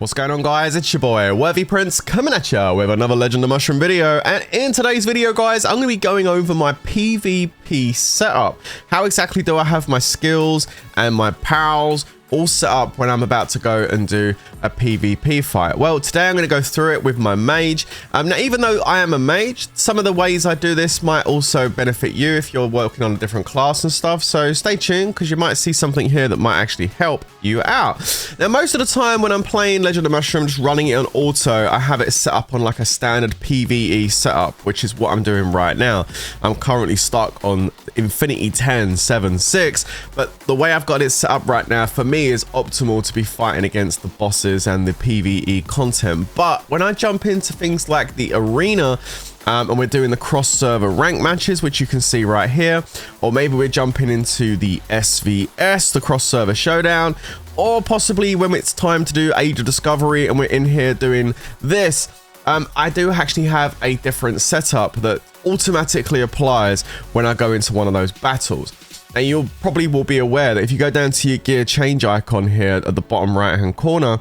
What's going on, guys? It's your boy Worthy Prince coming at ya with another Legend of Mushroom video. And in today's video, guys, I'm going to be going over my PvP setup. How exactly do I have my skills and my pals all set up when I'm about to go and do a PvP fight? Well, today I'm going to go through it with my mage. Now, even though I am a mage, some of the ways I do this might also benefit you if you're working on a different class and stuff. So stay tuned, because you might see something here that might actually help you out. Now, most of the time when I'm playing Legend of Mushroom, just running it on auto, I have it set up on like a standard PvE setup, which is what I'm doing right now. I'm currently stuck on Infinity 10.7.6, but the way I've got it set up right now for me is optimal to be fighting against the bosses and the PvE content. But when I jump into things like the arena, and we're doing the cross-server rank matches, which you can see right here, or maybe we're jumping into the SVS, the cross-server showdown, or possibly when it's time to do Age of Discovery and we're in here doing this, I do actually have a different setup that automatically applies when I go into one of those battles. And you probably will be aware that if you go down to your gear change icon here at the bottom right hand corner,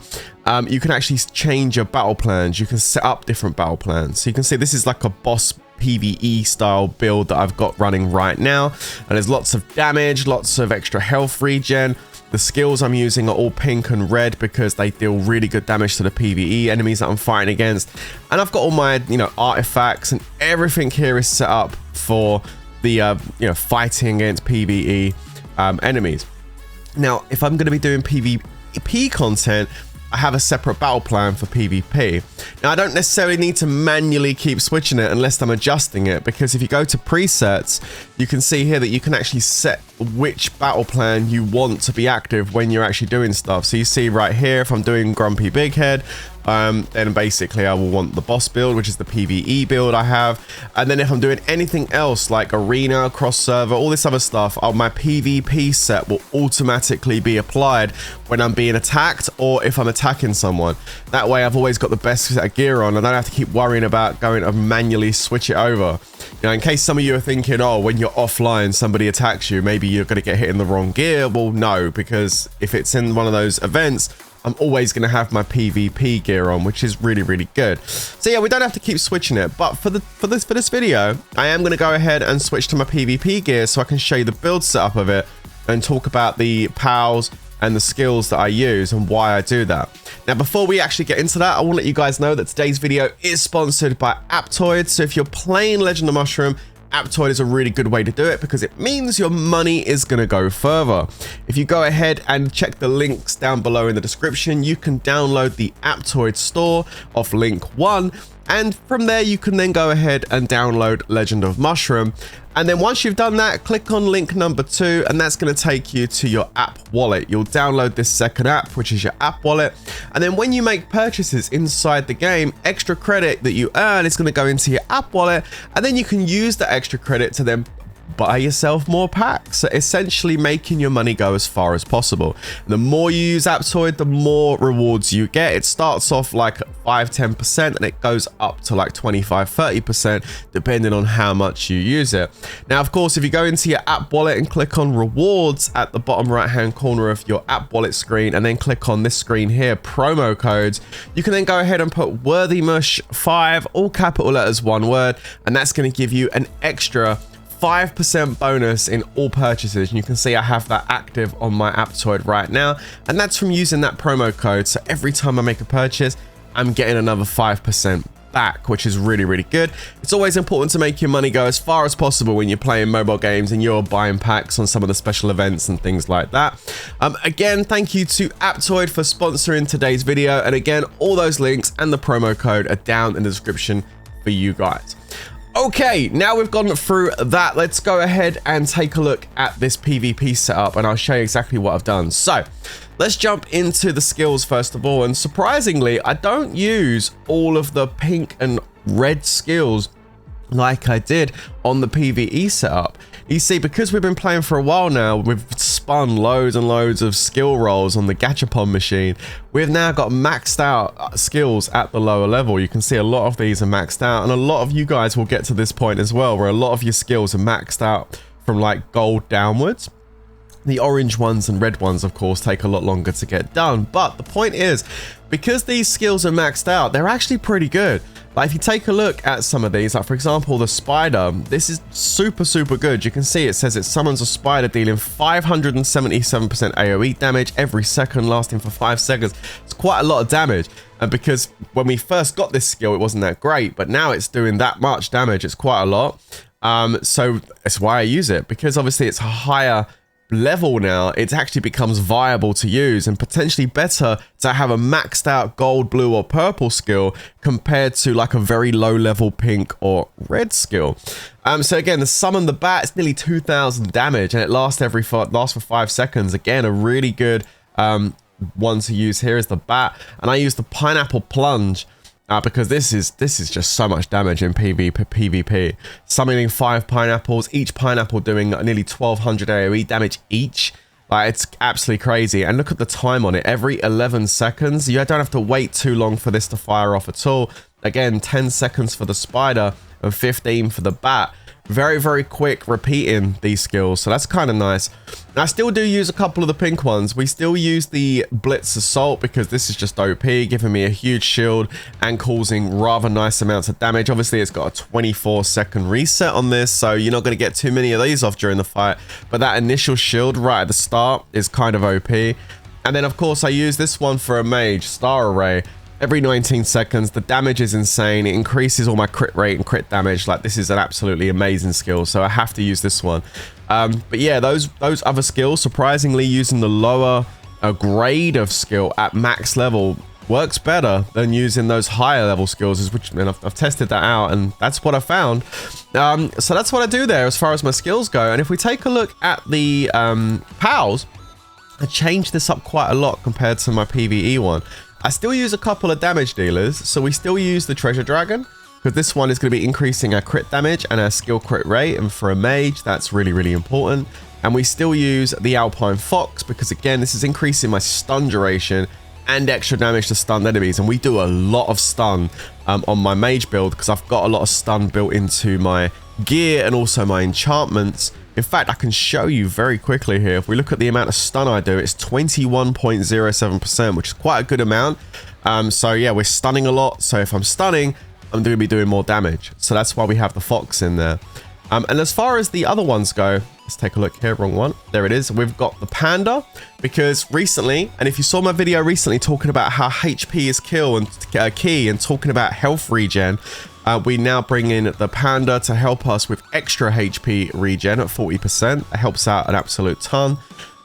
you can actually change your battle plans. You can set up different battle plans. So you can see this is like a boss PvE style build that I've got running right now. And there's lots of damage, lots of extra health regen. The skills I'm using are all pink and red because they deal really good damage to the PvE enemies that I'm fighting against. And I've got all my, artifacts, and everything here is set up for the fighting against PvE enemies. Now, if I'm going to be doing PvP content, I have a separate battle plan for PvP. Now, I don't necessarily need to manually keep switching it unless I'm adjusting it, because if you go to presets, you can see here that you can actually set which battle plan you want to be active when you're actually doing stuff. So you see right here, if I'm doing Grumpy Big Head, then basically I will want the boss build, which is the PvE build I have. And then if I'm doing anything else like arena, cross server, all this other stuff, my PvP set will automatically be applied when I'm being attacked or if I'm attacking someone. That way I've always got the best set of gear on, and I don't have to keep worrying about going to manually switch it over. In case some of you are thinking, oh, when you're offline somebody attacks you, maybe you're going to get hit in the wrong gear. Well, no, because if it's in one of those events, I'm always going to have my PvP gear on, which is really, really good. So yeah, we don't have to keep switching it. But for this video, I am going to go ahead and switch to my PvP gear so I can show you the build setup of it and talk about the pals and the skills that I use and why I do that. Now, before we actually get into that, I want to let you guys know that today's video is sponsored by Apptoid. So if you're playing Legend of Mushroom, Apptoid is a really good way to do it because it means your money is going to go further. If you go ahead and check the links down below in the description, you can download the Apptoid store off link 1. And from there, you can then go ahead and download Legend of Mushroom. And then once you've done that, click on link number 2, and that's going to take you to your app wallet. You'll download this second app, which is your app wallet. And then when you make purchases inside the game, extra credit that you earn is going to go into your app wallet. And then you can use the extra credit to then buy yourself more packs, so essentially making your money go as far as possible. The more you use Apptoid, the more rewards you get. It starts off like 5-10% and it goes up to like 25-30% depending on how much you use it. Now, of course, if you go into your app wallet and click on rewards at the bottom right hand corner of your app wallet screen, and then click on this screen here, promo codes, you can then go ahead and put WorthyMush5, all capital letters, one word, and that's going to give you an extra 5% bonus in all purchases. And you can see I have that active on my Apptoid right now, and that's from using that promo code. So every time I make a purchase, I'm getting another 5% back, which is really, really good. It's always important to make your money go as far as possible when you're playing mobile games and you're buying packs on some of the special events and things like that. Again, thank you to Apptoid for sponsoring today's video, and again, all those links and the promo code are down in the description for you guys. Okay, now we've gone through that, let's go ahead and take a look at this PvP setup, and I'll show you exactly what I've done. So let's jump into the skills first of all, and surprisingly, I don't use all of the pink and red skills like I did on the PvE setup. You see, because we've been playing for a while now, we've spun loads and loads of skill rolls on the Gachapon machine. We've now got maxed out skills at the lower level. You can see a lot of these are maxed out, and a lot of you guys will get to this point as well, where a lot of your skills are maxed out from like gold downwards. The orange ones and red ones, of course, take a lot longer to get done. But the point is, because these skills are maxed out, they're actually pretty good. Like if you take a look at some of these, like for example, the spider, this is super good. You can see it says it summons a spider dealing 577% AoE damage every second, lasting for 5 seconds. It's quite a lot of damage. And because when we first got this skill, it wasn't that great, but now it's doing that much damage. It's quite a lot. So that's why I use it, because obviously it's a higher level now. It actually becomes viable to use and potentially better to have a maxed out gold, blue or purple skill compared to like a very low level pink or red skill. So again, the summon the bat, it's nearly 2000 damage and it lasts for 5 seconds. Again, a really good one to use here is the bat, and I use the pineapple plunge because this is just so much damage in PvP. Summoning 5 pineapples, each pineapple doing nearly 1200 AoE damage each. Like, it's absolutely crazy. And look at the time on it. Every 11 seconds. You don't have to wait too long for this to fire off at all. Again, 10 seconds for the spider and 15 for the bat. Very quick repeating these skills, so that's kind of nice. I still do use a couple of the pink ones. We still use the Blitz Assault because this is just OP, giving me a huge shield and causing rather nice amounts of damage. Obviously, it's got a 24-second reset on this, so you're not going to get too many of these off during the fight. But that initial shield right at the start is kind of OP. And then, of course, I use this one for a mage, Star Array. Every 19 seconds, the damage is insane. It increases all my crit rate and crit damage. Like, this is an absolutely amazing skill, so I have to use this one. But yeah, those other skills, surprisingly, using the lower grade of skill at max level works better than using those higher level skills, which, and I've tested that out, and that's what I found. So that's what I do there as far as my skills go. And if we take a look at the pals, I changed this up quite a lot compared to my PvE one. I still use a couple of damage dealers, so we still use the Treasure Dragon, because this one is going to be increasing our crit damage and our skill crit rate, and for a mage, that's really important. And we still use the Alpine Fox, because again, this is increasing my stun duration and extra damage to stunned enemies, and we do a lot of stun on my mage build, because I've got a lot of stun built into my gear and also my enchantments. In fact, I can show you very quickly here. If we look at the amount of stun I do, it's 21.07%, which is quite a good amount. So yeah, we're stunning a lot. So if I'm stunning, I'm going to be doing more damage. So that's why we have the Fox in there. And as far as the other ones go, let's take a look here. Wrong one. There it is. We've got the Panda, because recently, and if you saw my video recently talking about how HP is key and talking about health regen, we now bring in the Panda to help us with extra HP regen at 40%. It helps out an absolute ton.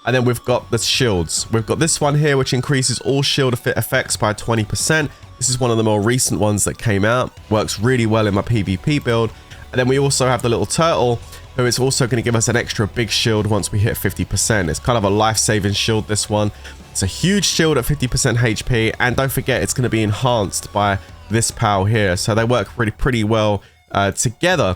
And then we've got the shields. We've got this one here, which increases all shield effects by 20%. This is one of the more recent ones that came out. Works really well in my PvP build. And then we also have the little turtle, who is also going to give us an extra big shield once we hit 50%. It's kind of a life-saving shield, this one. It's a huge shield at 50% HP. And don't forget, it's going to be enhanced by this pal here, so they work pretty well together.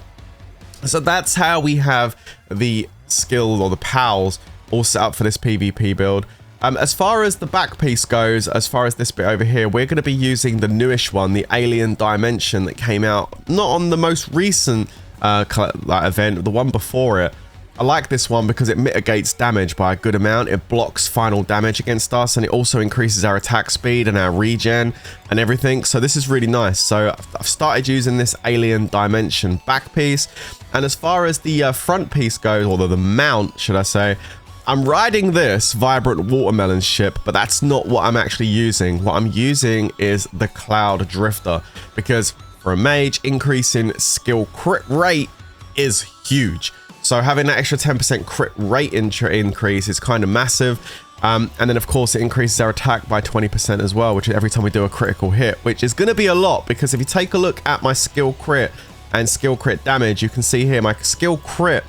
So that's how we have the skill or the pals all set up for this PvP build. As far as the back piece goes, as far as this bit over here, we're going to be using the newish one, the Alien Dimension, that came out not on the most recent event, the one before it. I like this one because it mitigates damage by a good amount. It blocks final damage against us, and it also increases our attack speed and our regen and everything. So this is really nice. So I've started using this Alien Dimension back piece. And as far as the front piece goes, or the mount, should I say, I'm riding this Vibrant Watermelon ship, but that's not what I'm actually using. What I'm using is the Cloud Drifter, because for a mage, increasing skill crit rate is huge. So having that extra 10% crit rate increase is kind of massive. And then, of course, it increases our attack by 20% as well, which is every time we do a critical hit, which is going to be a lot, because if you take a look at my skill crit and skill crit damage, you can see here my skill crit,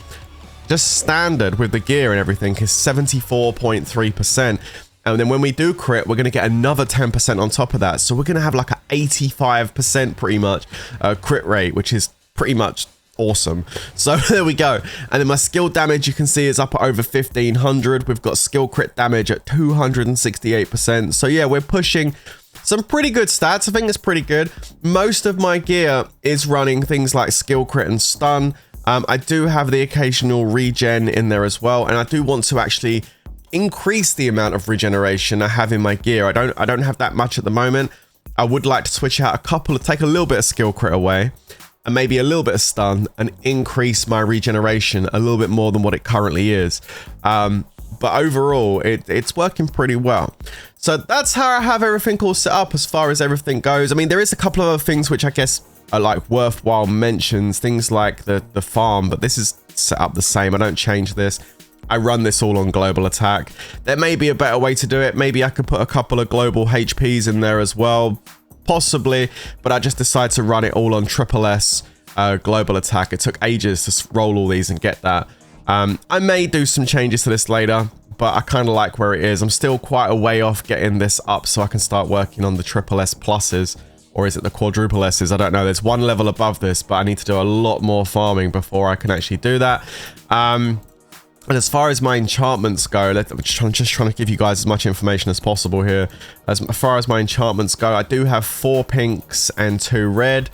just standard with the gear and everything, is 74.3%. And then when we do crit, we're going to get another 10% on top of that. So we're going to have like an 85% pretty much crit rate, which is pretty much awesome. So there we go. And then my skill damage, you can see, is up at over 1500. We've got skill crit damage at 268%. So yeah, we're pushing some pretty good stats. I think it's pretty good. Most of my gear is running things like skill crit and stun. I do have the occasional regen in there as well, and I do want to actually increase the amount of regeneration I have in my gear. I don't have that much at the moment. I would like to switch out take a little bit of skill crit away, and maybe a little bit of stun, and increase my regeneration a little bit more than what it currently is. But overall, it's working pretty well. So that's how I have everything all set up as far as everything goes. I mean, there is a couple of other things which I guess are like worthwhile mentions, things like the farm, but this is set up the same. I don't change this. I run this all on global attack. There may be a better way to do it. Maybe I could put a couple of global HPs in there as well, possibly, but I just decided to run it all on triple S global attack. It took ages to roll all these and get that. I may do some changes to this later, but I kind of like where it is. I'm still quite a way off getting this up so I can start working on the triple S pluses, or is it the quadruple S's? I don't know. There's one level above this, but I need to do a lot more farming before I can actually do that. And as far as my enchantments go, I'm just trying to give you guys as much information as possible here. As far as my enchantments go, I do have 4 pinks and 2 red.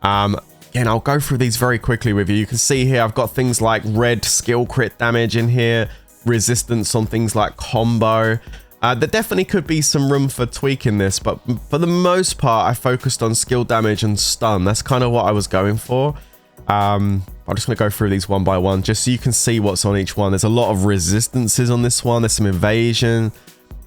Again, I'll go through these very quickly with you. You can see here I've got things like red skill crit damage in here, resistance on things like combo. There definitely could be some room for tweaking this, but for the most part, I focused on skill damage and stun. That's kind of what I was going for. I'm just going to go through these one by one, just so you can see what's on each one. There's a lot of resistances on this one. There's some evasion.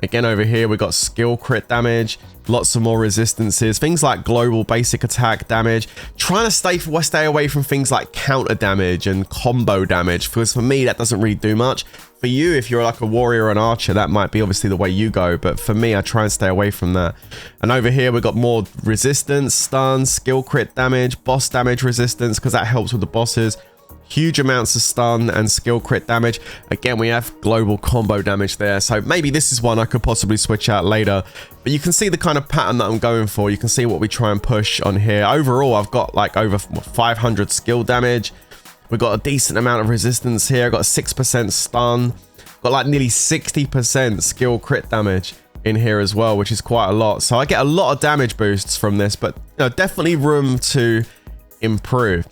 Again, over here, we've got skill crit damage, lots of more resistances, things like global basic attack damage. Trying to stay away from things like counter damage and combo damage, because for me, that doesn't really do much. For you, if you're like a warrior or an archer, that might be obviously the way you go, but for me, I try and stay away from that. And over here, we've got more resistance, stun, skill crit damage, boss damage resistance, because that helps with the bosses. Huge amounts of stun and skill crit damage. Again, we have global combo damage there, so maybe this is one I could possibly switch out later. But you can see the kind of pattern that I'm going for. You can see what we try and push on here. Overall, I've got like over 500 skill damage. We've got a decent amount of resistance here. I've got 6% stun. Got like nearly 60% skill crit damage in here as well, which is quite a lot. So I get a lot of damage boosts from this, but you know, definitely room to improve.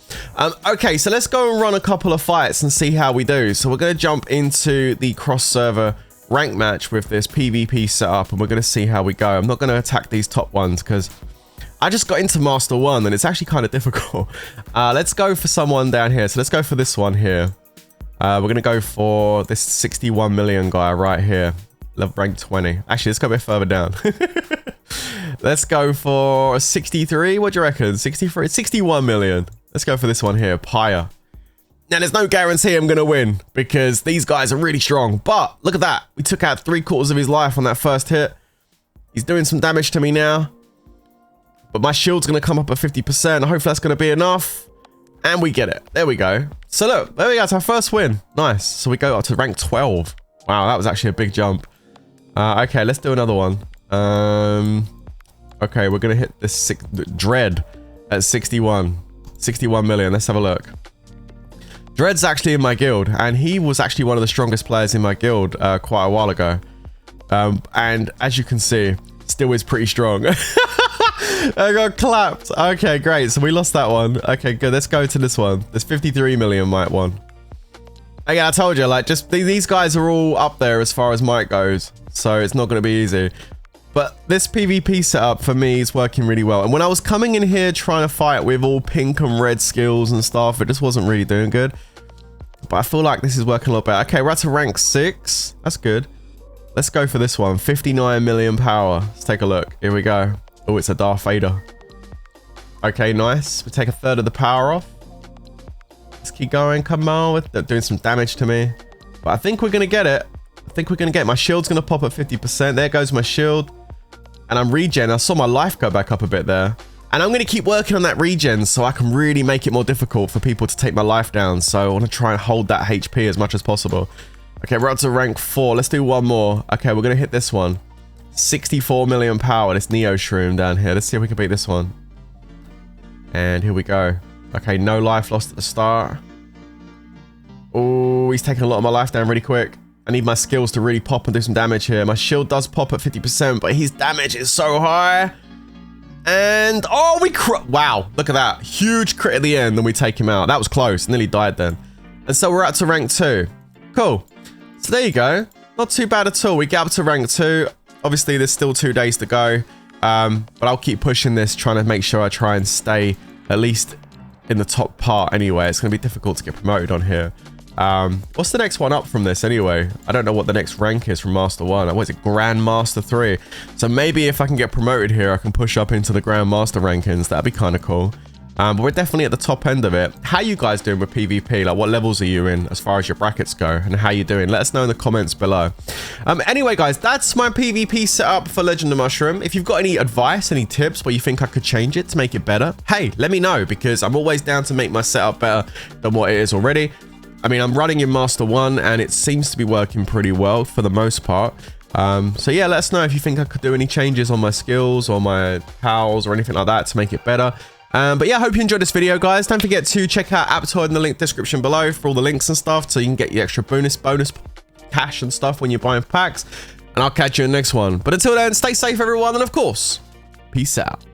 Okay, so let's go and run a couple of fights and see how we do. So we're going to jump into the cross server rank match with this PvP setup, and we're going to see how we go. I'm not going to attack these top ones because I just got into Master 1 and it's actually kind of difficult. Let's go for someone down here. So let's go for this one here. We're going to go for this 61 million guy right here. Level rank 20. Actually, let's go a bit further down. Let's go for 63. What do you reckon? 63? 61 million. Let's go for this one here. Pyre. Now, there's no guarantee I'm going to win because these guys are really strong. But look at that. We took out 3/4 of his life on that first hit. He's doing some damage to me now. But my shield's going to come up at 50%. Hopefully that's going to be enough. And we get it. There we go. So look, there we go. It's our first win. Nice. So we go up to rank 12. Wow, that was actually a big jump. Okay, let's do another one. Okay, we're going to hit this Dread at 61 million. Let's have a look. Dread's actually in my guild, and he was actually one of the strongest players in my guild quite a while ago. And as you can see, still is pretty strong. I got clapped. Okay, great. So we lost that one. Okay, good. Let's go to this one. This 53 million might one. Again, I told you, like, just these guys are all up there as far as might goes. So it's not going to be easy. But this PvP setup for me is working really well. And when I was coming in here trying to fight with all pink and red skills and stuff, it just wasn't really doing good. But I feel like this is working a lot better. Okay, we're at to rank 6. That's good. Let's go for this one. 59 million power. Let's take a look. Here we go. Oh, it's a Darth Vader. Okay, nice. We take a third of the power off. Let's keep going. Come on. They're doing some damage to me. But I think we're going to get it. I think we're going to get it. My shield's going to pop at 50%. There goes my shield. And I'm regen. I saw my life go back up a bit there. And I'm going to keep working on that regen so I can really make it more difficult for people to take my life down. So I want to try and hold that HP as much as possible. Okay, we're up to rank 4. Let's do one more. Okay, we're going to hit this one. 64 million power, this Neo Shroom down here. Let's see if we can beat this one. And here we go. Okay, no life lost at the start. Oh, he's taking a lot of my life down really quick. I need my skills to really pop and do some damage here. My shield does pop at 50%, but his damage is so high. And, oh, wow, look at that. Huge crit at the end, and we take him out. That was close, nearly died then. And so we're up to rank 2. Cool. So there you go. Not too bad at all. We get up to rank 2. Obviously, there's still 2 days to go. But I'll keep pushing this, trying to make sure I try and stay at least in the top part anyway. It's going to be difficult to get promoted on here. What's the next one up from this anyway? I don't know what the next rank is from Master 1. What is it? Grand Master 3. So maybe if I can get promoted here, I can push up into the Grand Master rankings. That'd be kind of cool. But we're definitely at the top end of it. How you guys doing with PvP? Like, what levels are you in as far as your brackets go? And how you doing? Let us know in the comments below. Anyway, guys, that's my PvP setup for Legend of Mushroom. If you've got any advice, any tips where you think I could change it to make it better, hey, let me know, because I'm always down to make my setup better than what it is already. I mean, I'm running in Master 1, and it seems to be working pretty well for the most part. So yeah, let us know if you think I could do any changes on my skills or my pals or anything like that to make it better. But yeah, I hope you enjoyed this video, guys. Don't forget to check out Apptoid in the link description below for all the links and stuff, so you can get your extra bonus cash and stuff when you're buying packs. And I'll catch you in the next one. But until then, stay safe, everyone, and of course, peace out.